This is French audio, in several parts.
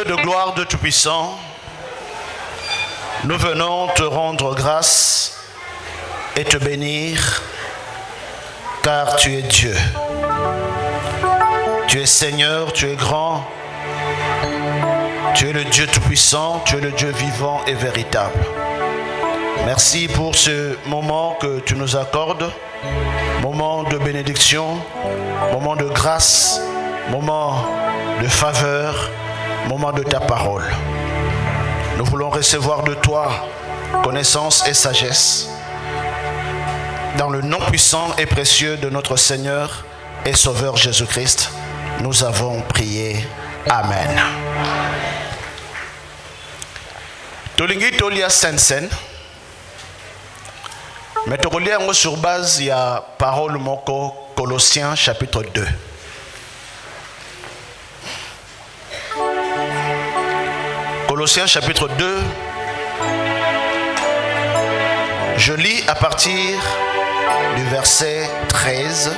Dieu de gloire, Dieu tout-puissant, nous venons te rendre grâce et te bénir, car tu es Dieu. Tu es Seigneur, tu es grand, tu es le Dieu tout-puissant, tu es le Dieu vivant et véritable. Merci pour ce moment que tu nous accordes, moment de bénédiction, moment de grâce, moment de faveur, moment de ta parole. Nous voulons recevoir de toi connaissance et sagesse. Dans le nom puissant et précieux de notre Seigneur et Sauveur Jésus-Christ, nous avons prié. Amen. Tolingi tolia sensen. Mais tolia sur base il y a parole moko Colossiens chapitre 2. Colossiens chapitre 2. Je lis à partir du verset 13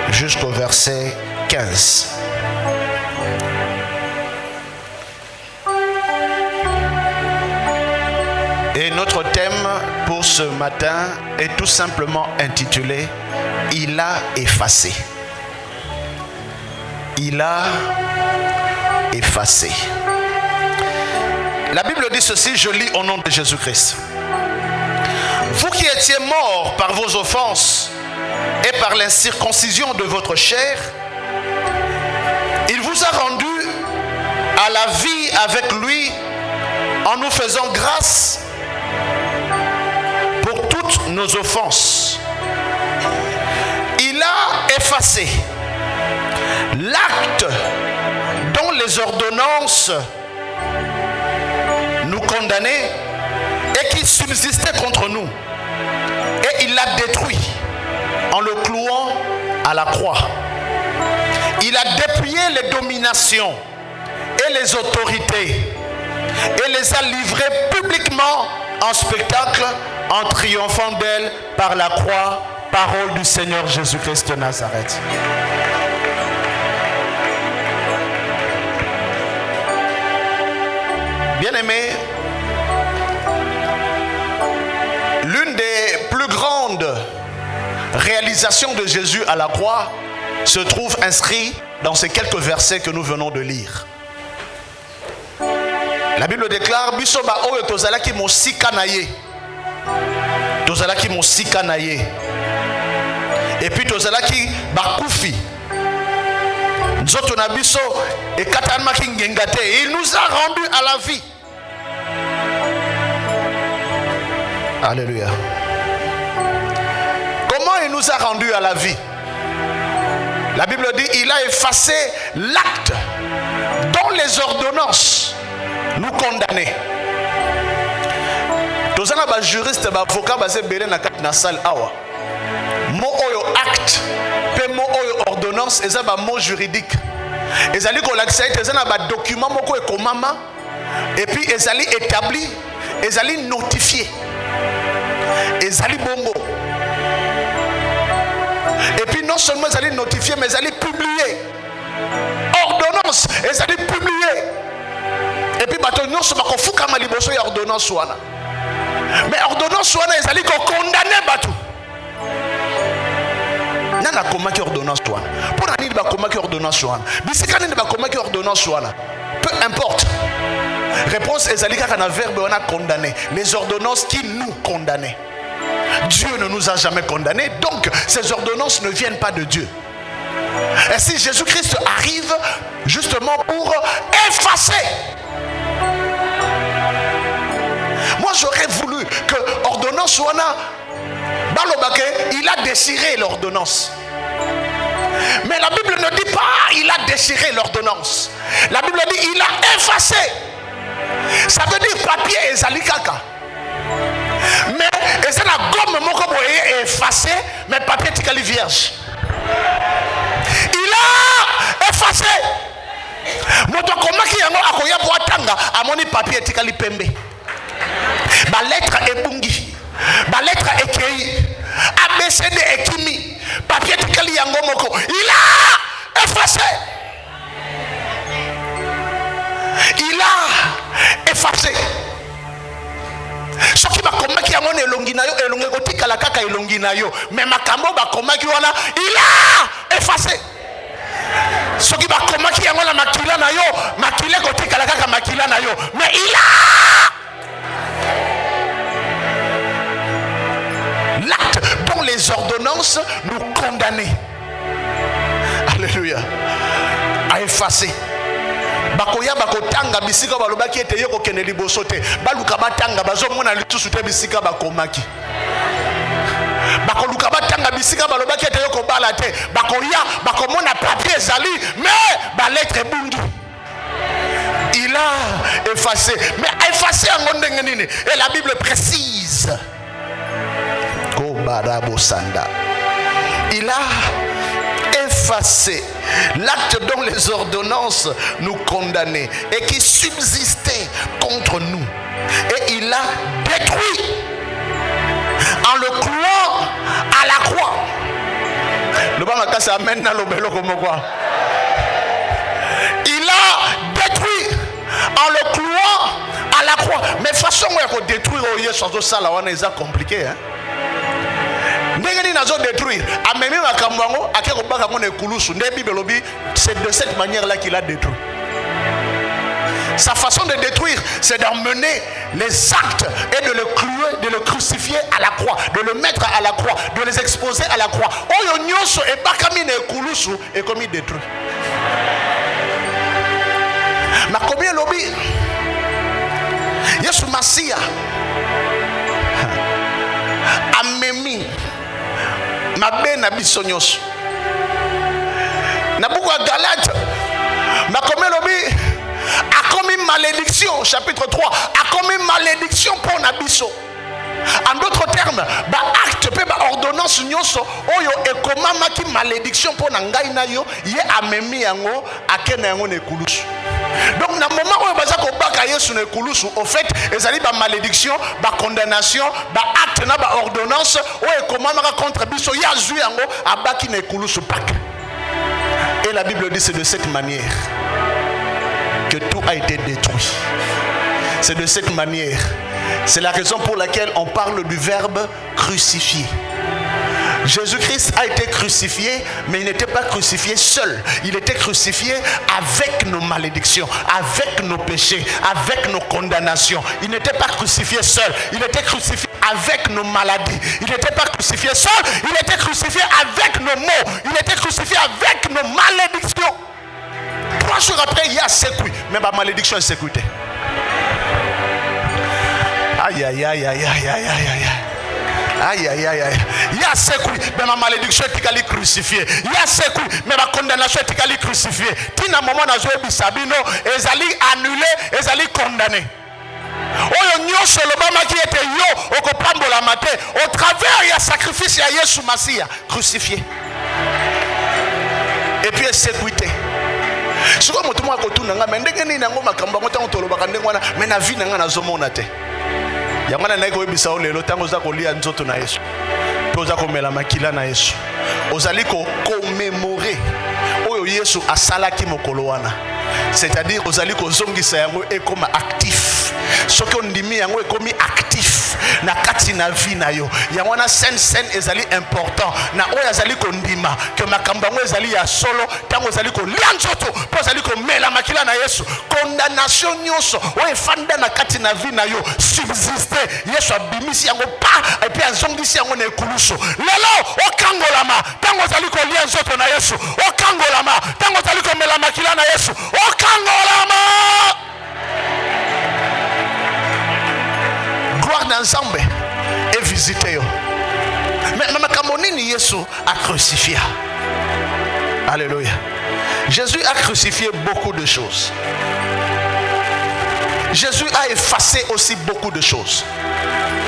jusqu'au verset 15. Et notre thème pour ce matin est tout simplement intitulé « Il a effacé ». Il a effacé. La Bible dit ceci, je lis au nom de Jésus-Christ. Vous qui étiez morts par vos offenses et par l'incirconcision de votre chair, il vous a rendus à la vie avec lui en nous faisant grâce pour toutes nos offenses. Il a effacé l'acte dont les ordonnances nous condamnaient et qui subsistait contre nous. Et il l'a détruit en le clouant à la croix. Il a dépouillé les dominations et les autorités et les a livrées publiquement en spectacle en triomphant d'elles par la croix, parole du Seigneur Jésus-Christ de Nazareth. Bien-aimés, l'une des plus grandes réalisations de Jésus à la croix se trouve inscrite dans ces quelques versets que nous venons de lire. La Bible déclare Bisoba oyo tozalaki mosika na ye. Tozalaki mosika na ye. Et puis tozalaki bakufi. Nzoto na biso ekatanmaki ngenga te. Il nous a rendus à la vie. Alléluia. Comment il nous a rendus à la vie? La Bible dit il a effacé l'acte dont les ordonnances nous condamnaient. Tous les juristes et avocats basés dans la salle awa. Mot oyo acte, pe mot oyo ordonnance, et ça ba mot juridique. Et ça dit qu'on l'accepte, et ça na ba document moko e komama, et puis et ça li établi, et ça li notifié. Et ça li bongo. Et puis non seulement ça li notifié, mais ça li publié. Ordonnance, et ça li publié. Et puis bato non seulement qu'on fout comme liboso ya ordonnance wana. Mais ordonnance wana et ça li qu'on condamné bato. Nana comment qui ordonnance wana. Pour nani ba comment qui ordonnance wana. Bisikani ba comment qui ordonnance wana. Peu importe. Réponse ezali kaka na verbe on a condamné. Les ordonnances qui nous condamnaient. Dieu ne nous a jamais condamnés, donc ces ordonnances ne viennent pas de Dieu. Et si Jésus-Christ arrive justement pour effacer. Moi j'aurais voulu que ordonnance wana balobake, il a déchiré l'ordonnance. Mais la Bible ne dit pas il a déchiré l'ordonnance. La Bible dit il a effacé. Ça veut dire papier et zalikaka. Mais et c'est la gomme moko boye effacé, mais papier tikali vierge. Il a effacé. Moto komaki yango akoya boatanga amoni papier tikali pembe. Ba lettre ebungi. Ba lettre ekei. ABCD ekimi. Papier tikali yango moko. Il a effacé. il a effacé. Ce qui va commettre qui a mon elongi na yo, elongi kotika la kaka elongi na yo, mais makambo ba commettre wana, il a effacé. Ce qui va commettre qui a mon la makila na yo, makile kotika la kaka makila na yo, mais il a l'acte dont les ordonnances nous condamnaient. Alléluia. A effacé. Bakoya bakotanga bisika balobaki ete yeko kene liboso te baluka batanga bazomona lisusu te bisika bakomaki bakoluka batanga bisika balobaki ete yeko bala te bakoya bakomona papier ezali mais ba lettre bungi. Il a effacé, mais effacé en ndenge nini, et la Bible précise ko barabo sanda. Il a effacé l'acte dont les ordonnances nous condamnaient et qui subsistait contre nous, et il l'a détruit en le clouant à la croix. Il a détruit en le clouant à la croix. Mais façon où détruire ça là compliqué, hein? C'est de cette manière-là qu'il a détruit. Sa façon de détruire, c'est d'emmener les actes et de le clouer, de le crucifier à la croix, de le mettre à la croix, de les exposer à la croix. Et comme il détruit. Mais combien lobby Yesu Masia amemi mabe na biso nyonso na buku ya Galate makomé lobi akomi malédiction chapitre 3 akomi malédiction pour na biso. En d'autres termes, ba acte pe ba ordonnance nyonso oyo ekomamaki malédiction pour na ngai na yo ye amemi yango akena yango na ekulusu. Donc na moment où baza ko baka Yesu na ekulusu, au fait ezali ba malédiction, ba condamnation, ba acte na ba ordonnance oyo ekomamaka contre biso ya zui yango abaki na ekulusu pak. Et la Bible dit c'est de cette manière que tout a été détruit. C'est de cette manière. C'est la raison pour laquelle on parle du verbe crucifier. Jésus-Christ a été crucifié, mais il n'était pas crucifié seul. Il était crucifié avec nos malédictions, avec nos péchés, avec nos condamnations. Il n'était pas crucifié seul. Il était crucifié avec nos maladies. Il n'était pas crucifié seul. Il était crucifié avec nos maux. Il était crucifié avec nos malédictions. 3 jours après, il y a sécuit. Mais ma malédiction est sécuitée. Aïe, aïe, aïe, aïe, aïe, aïe, aïe, aïe. Aïe, aïe, aïe, aïe. Il y a sécuit, mais ma malédiction est crucifiée. Il y a sécuit, mais ma condamnation est crucifiée. Tina moment na joué bisabino, ezali annulé, ezali condamné. Oyo nyonso lobama qui était yo, okopambola maté, au travers il y a sacrifice ya Yesu Masia crucifié. Et puis sécurité. Si vous avez un peu de temps, mais na vie na zomona te. Yamana na iko bisa olelo tango za kolia nzoto na Yesu. Toza komela makila na Yesu. Ozali ko commémorer oyo Yesu asalaki mokolo wana. C'est-à-dire ozali ko zongisa yango ekoma actif. Soki ondimi yango ekomi actif na kati na vie na yo. Yango na sen ezali important. Na oyo azali ko ndima que makambo yango ezali ya solo tango ozali ko lia nzoto, po ozali ko mela makila na Yesu. Condamnation nyonso oyo fanda na kati na vie na yo subsiste. Yesu abimisi yango pa et puis azongisi yango na ekuluso. Lelo okangolama tango ozali ko lia nzoto na Yesu. Okangolama tango ozali ko mela makila na Yesu. Okangolama. Gloire d'ensemble et visiter. Mais makambo nini Yesu a crucifié. Alléluia. Jésus a crucifié beaucoup de choses. Jésus a effacé aussi beaucoup de choses.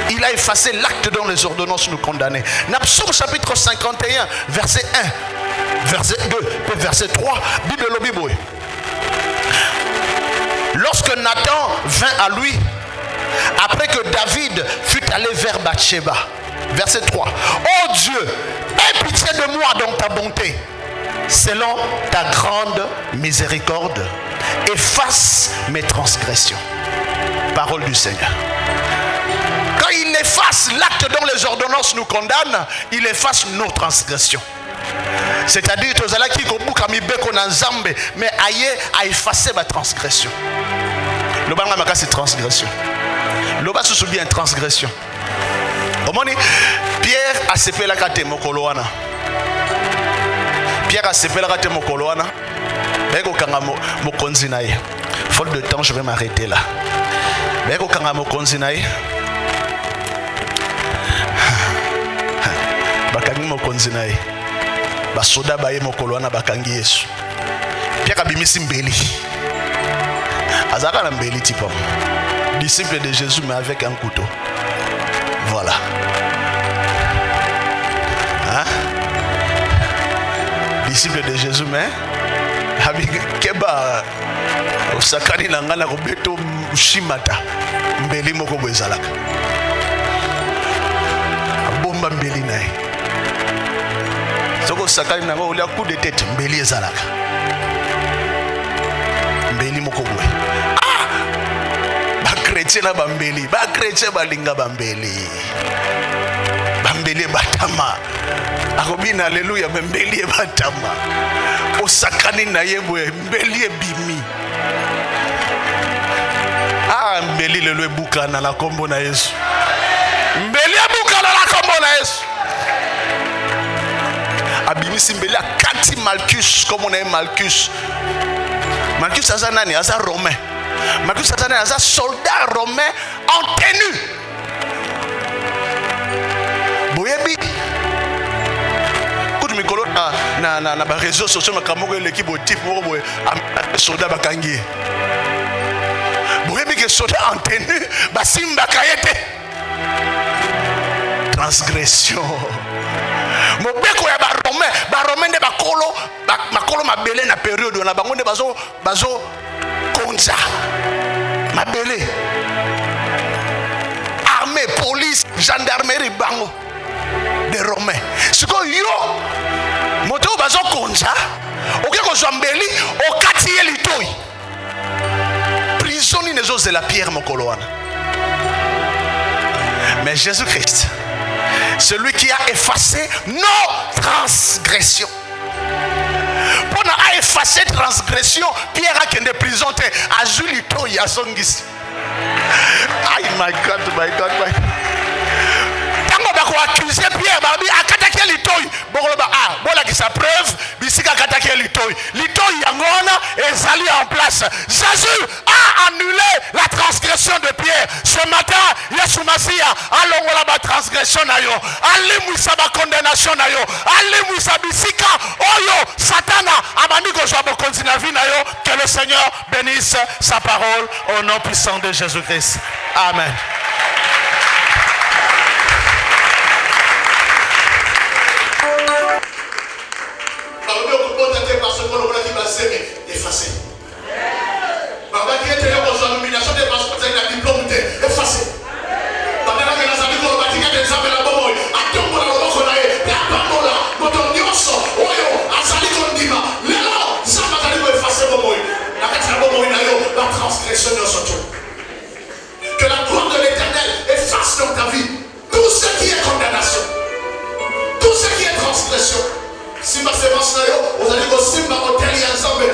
Il a effacé l'acte dont les ordonnances nous condamnaient. Psaume chapitre 51, verset 1, verset 2, verset 3, Bible le Bible. Lorsque Nathan vint à lui, après que David fut allé vers Bathsheba, verset 3, ô Dieu, aie pitié de moi dans ta bonté, selon ta grande miséricorde. efface mes transgressions. Parole du Seigneur. Quand il efface l'acte dont les ordonnances nous condamnent, il efface nos transgressions. C'est-à-dire que mais aïe a effacé ma transgression. Le banga maka c'est transgression. Le bas se souvient transgression. Pierre a sepé la kate mokoloana. Pierre a sepé la kate mokoloana. Beko kanga mokonzi na ye. Faute de temps, je vais m'arrêter là. Beko kanga mokonzi na ye. Bakangi mokonzi na ye. Basoda baye mokoloana bakangi Yesu. Pierre abimisi mbeli. Azaka na mbeli tipo. Disciple de Jésus mais avec un couteau. Voilà. Hein? Disciple de Jésus mais avec keba osakani nanga na kobeto shimata mbeli moko bwezalaka. Bomba mbeli nae. Soko sakali nanga olia coup de tête mbeli ezalaka. Mbeli moko bwe. Chrétien na bambeli, ba chrétien balinga bambeli. Bambeli batama. Akobina alléluia bambeli batama. Osakani na yebwe mbeli bimi. Mbeli lelo ebuka na la kombo na Yesu. Mbeli ebuka na la kombo na Yesu. Abimisi mbeli akati Malchus comme on aime Malchus. Malchus asa nani? Asa romain. Malchus Satan est un soldat romain en tenue. Boyebi. Quand tu colons na réseaux sociaux, ma l'équipe au type soldat bakangi. Boyebi que soldat en tenue, basimba kayete. Transgression. Mobeko ya ba romain de bakolo mabele na période na bango de bazo konza mabele armée police gendarmerie bango des romains siko yo moto bazo konza oke ko zambeli okati elitoi prisoni nezo de la pierre mokoloana. Mais Jésus-Christ, celui qui a effacé nos transgressions. Pour a effacé transgression, Pierre a qu'une prison à Julito Yasongis. Aïe, my God, my God, my God. Tango accusé Pierre, babi akatake litoi. Boloba bola qui sa preuve, bisika akatake litoi. Litoi yangona et sali en place. Jésus a annulé la transgression de Pierre. Ce matin, Yesu Masia a longola ba transgression na yo. Ali musa ba condamnation na yo. Ali musa bisika oyo Satana abandi ko jwa bo kontina vi na yo. Que le Seigneur bénisse sa parole au nom puissant de Jésus-Christ. Amen. Parce que l'on a dit va s'aimer, effacer. Papa qui était aux nominations des passeports, il a diplôme effacé. Papa qui a des amis, on a dit qu'il y a des amis là-bas, à tout le monde, on a dit, Pamola, notre nyoso, oyo, azali kondima, lelo, ça va aller effacer mon mot. La la transgression de notre. Que la gloire de l'Éternel efface dans ta vie tout ce qui est condamnation, tout ce qui est transgression. Simba semence na yo, vous allez go simba hôtel ensemble.